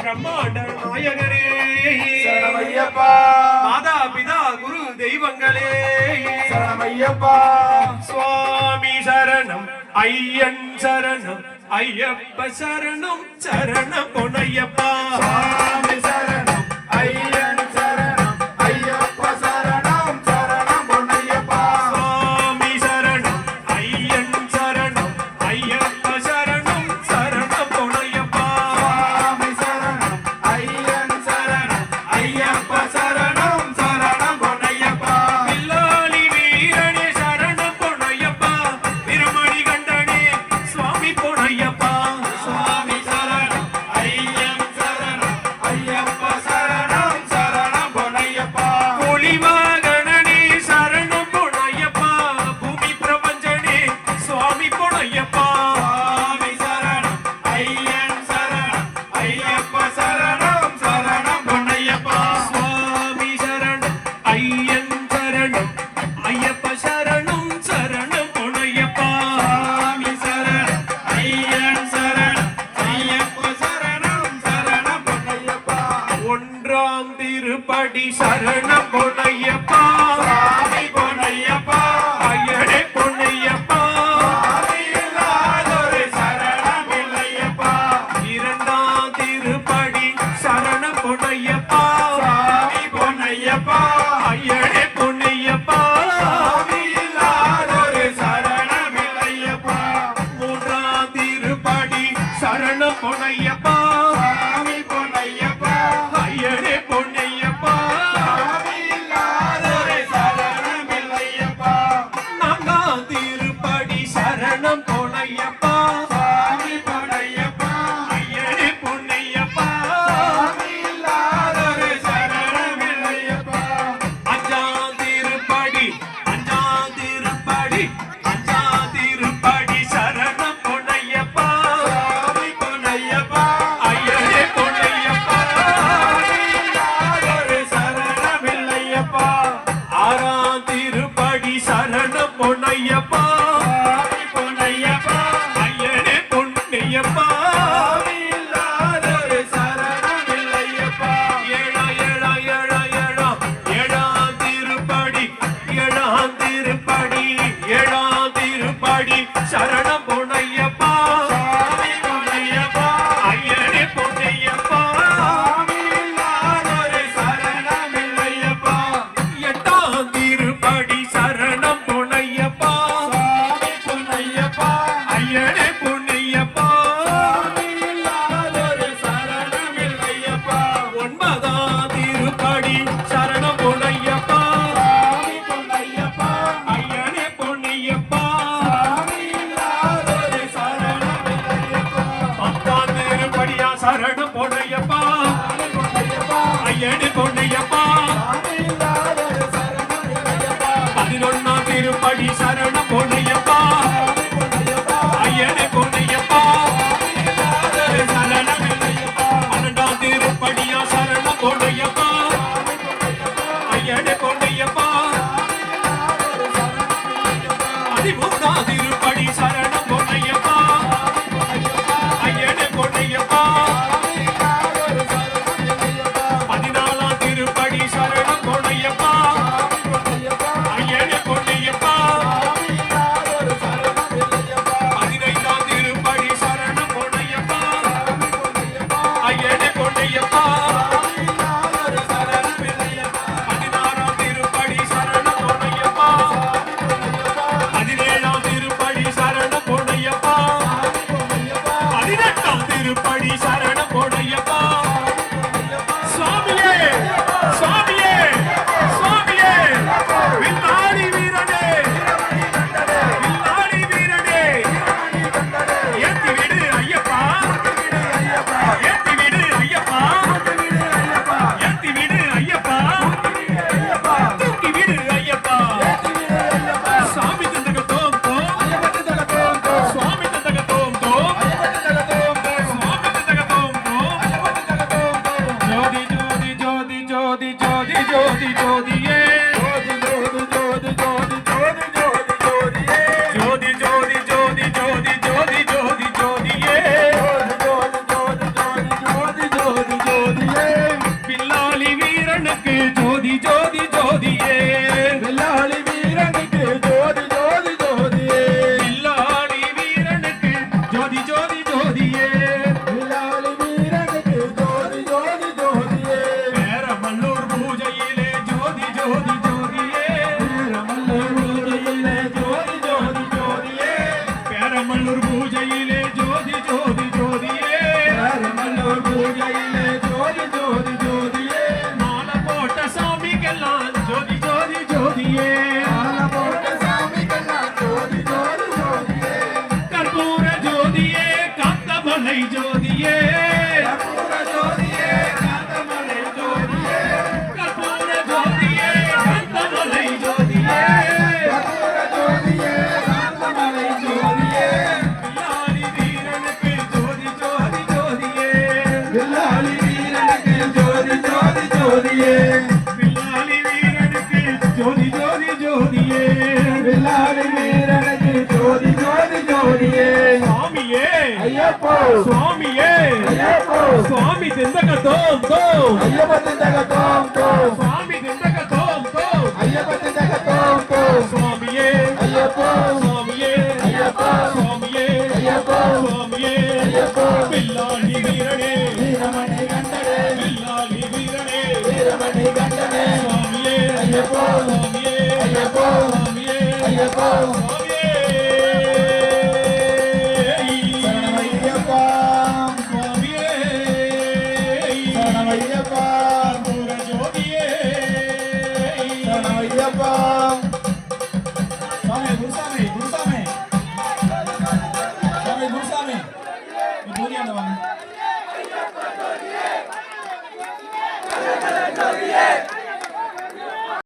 பிரம்மாண்ட நாயகரே சரணமையப்பா. மாதா பிதா குரு தெய்வங்களே சரணமையப்பா. சுவாமி சரணம் ஐயன் சரணம் ஐயப்ப சரணம் சரணம் பொன்னையப்பா. சுவாமி சரணம் ஐயன் சரணம் ஐயப்ப சரணம் சரணம் பொன்னையப்பா. சுவாமி சரணம் ஐயன் சரணம் ஐயப்ப சரணம் சரணம் பொன்னையப்பா. சுவாமி சரணம் ஐயன் சரணம் ஐயப்ப சரணம் சரணம் பொன்னையப்பா. வில்லாளி வீரனே சரணம் பொன்னையப்பா. திருமணி கண்டனே சுவாமி பொன்னையப்பா. சுவாமி சரணம் ஐயன் சரணம் ஐயப்ப சரணம் சரணம் பொன்னையப்பா. ஒளிவாகனனே சரணம் பொன்னையப்பா. பூமி பிரபஞ்சனே சுவாமி பொன்னையப்பா. சுவாமி சரணம் ஐயன் சரணம் ஐயப்ப சரணம் சரணம் பொன்னையப்பா. சுவாமி சரணம் ஐயன் சரணம் ஐயப்ப சரணம் சரணம் பொன்னையப்பா. சுவாமி சரணம் ஐயன் சரணம் ஐயப்ப சரணம் சரணம் பொன்னையப்பா. ஒன்றாம் திருப்படி சரணம் பொன்னையப்பா. சுவாமி பொன்னையப்பா. ஐயனே பொன்னையப்பா. சுவாமி இல்லாதொரு சரணம் இல்லையப்பா. இரண்டாம் திருப்படி சரணம் பொன்னையப்பா. சுவாமி பொன்னையப்பா. ஐயனே பொன்னையப்பா. சுவாமி இல்லாதொரு சரணம் இல்லையப்பா. மூன்றாம் திருப்படி சரணம் பொன்னையப்பா. சுவாமி பொன்னையப்பா. ஐயனே பொன்னையப்பா. சுவாமி இல்லாதொரு சரணம் இல்லையப்பா. நான்காம் திருப்படி சரணம் பொன்னையப்பா. சுவாமி பொன்னையப்பா. ஐயனே பொன்னையப்பா. சுவாமி இல்லாதொரு சரணம் இல்லையப்பா. அஞ்சாம் திருப்படி அஞ்சாம் திருப்படி சரணம் பொன்னையப்பா. சுவாமி பொன்னையப்பா. ஐயனே பொன்னையப்பா. இல்லாதொரு சரணம் இல்லையப்பா. ஆறாம் திருப்படி சரணம் பொன்னையப்பா. சுவாமி பொன்னையப்பா. ஐயனே பொன்னையப்பா. சுவாமி இல்லாதொரு சரணம் இல்லையப்பா. ஏழாம் திருப்படி சரணம் பொன்னையப்பா. சுவாமி பொன்னையப்பா. ஐயனே பொன்னையப்பா. சுவாமி இல்லாதொரு சரணம் இல்லையப்பா. எட்டாம் திருப்படி சரணம் பொன்னையப்பா. சுவாமி பொன்னையப்பா. ஐயனே பொன்னையப்பா. சுவாமி இல்லாதொரு சரணம் இல்லையப்பா. ஒன்பதாம் திருப்படி சரணம் பொன்னையப்பா. சுவாமி பொன்னையப்பா. ஐயனே பொன்னையப்பா. சுவாமி இல்லாதொரு சரணம் இல்லையப்பா. பத்தாம் திருப்படியா சரணம் பொன்னையப்பா. சுவாமி பொன்னையப்பா. ஐயனே பொன்னையப்பா. சுவாமி இல்லாதொரு சரணம் இல்லையப்பா. 11ஆம் திருப்படி சரணம் பொன்னையப்பா. சுவாமி பொன்னையப்பா. ஐயனே பொன்னையப்பா. சுவாமி இல்லாதொரு சரணம் இல்லையப்பா. 12ஆம் திருப்படியா சரணம் பொன்னையப்பா. சுவாமி பொன்னையப்பா. ஐயனே பொன்னையப்பா. இல்லாதொரு சரணம் இல்லையப்பா. 13ஆம் திருப்படி சரணம் பொன்னையப்பா. பொன்னையப்பா. ஐயனே பொன்னையப்பா. சுவாமி இல்லாதொரு சரணம் இல்லையப்பா. 14ஆம் திருப்படி சரணம் பொன்னையப்பா. சுவாமி பொன்னையப்பா. ஐயனே பொன்னையப்பா. சுவாமி இல்லாதொரு சரணம் இல்லையப்பா. 15ஆம் திருப்படி சரணம் பொன்னையப்பா. சுவாமி பொன்னையப்பா. ஐயனே பொன்னையப்பா. சுவாமி இல்லாதொரு சரணம் இல்லையப்பா. 16ஆம் திருப்படி சரணம் பொன்னையப்பா. சுவாமி பொன்னையப்பா. 17ஆம் திருப்படி சரணம் பொன்னையப்பா. சுவாமி பொன்னையப்பா. 18ஆம் திருப்படி சரணம் பொன்னையப்பா. பொன்னையப்பா. சுவாமியே சுவாமியே சுவாமியே வில்லாளி வீரனே வில்லாளி வீரனே ஏத்தி விடு ஐயப்பா. ஏத்தி விடு ஐயப்பா. ஏத்தி விடு ஐயப்பா. தூக்கி விடு ஐயப்பா. சாமி தந்தக தோம் தோம். சுவாமி தந்தக தோம் தோம். சுவாமி தந்தக தோம் ஜோதி ஜோதி ஜோதியே வில்லாளி வீரனுக்கு ஜோதி ஜோதி ஜோதியே வில்லாளி வீரனுக்கு ஜோதி ஜோதி ஜோதியே வில்லாளி வீரனுக்கு ஜோதி ஜோதி ஜோதியே பேரமல்லூர் பூஜையிலே ஜோதி ஜோதி ஜோதியே வீரமல்லூர் பூஜையிலே ஜோதி ஜோதி ஜோதியே பேரமல்லூர் பூஜையிலே ஜோதி ஜோதி ஜோதியே வீரமல்லூர் பூஜையிலே ஜோதி ஜோதி ஜோதியே மாலை போட்ட சாமிக்கெல்லாம் ஜோதி ஜோதி ஜோதியே மாலை போட்ட சாமிக்கெல்லாம் ஜோதி ஜோதி ஜோதியே கற்பூர ஜோதியே காந்தமலை ஜோதியே கற்பூர ஜோதியே காந்தமலை ஜோதியே கற்பூர ஜோதியே காந்தமலை ஜோதியே கற்பூர ஜோதியே காந்தமலை ஜோதியே வில்லாளி வீரனுக்கு ஜோதி ஜோதி ஜோதியே வில்லாளி வீரனுக்கு ஜோதி ஜோதி ஜோதியே வில்லாளி வீரனுக்கு ஜோதி ஜோதி ஜோதியே வில்லாளி வீரனுக்கு ஜோதி ஜோதி ஜோதியே சுவாமியே ஐயப்போ சுவாமியே ஐயப்போ சுவாமி திந்தக தோம் தோம் ஐயப்ப திண்டக தோம் தோம் சுவாமி திந்தக தோம் தோம் ஐயப்ப திண்டக தோம் தோம் சுவாமியே ஐயப்போ சுவாமியே ஐயப்போ சுவாமியே ஐயப்போ சுவாமியே ஐயப்போ வில்லாளி வீரனே வீரமணி கண்டனே வில்லாளி வீரனே வீரமணி கண்டனே சுவாமியே ஐயப்போ சுவாமியே ஐயப்போ சுவாமியே ஐயப்போ சுவாமியே சரணமையப்பா சுவாமியே சரணமையப்பா கற்பூர ஜோதியே சரணமையப்பா சாமி குருசாமி குருசாமி சாமி குருசாமி நீ பூரியாண்ட வாங்க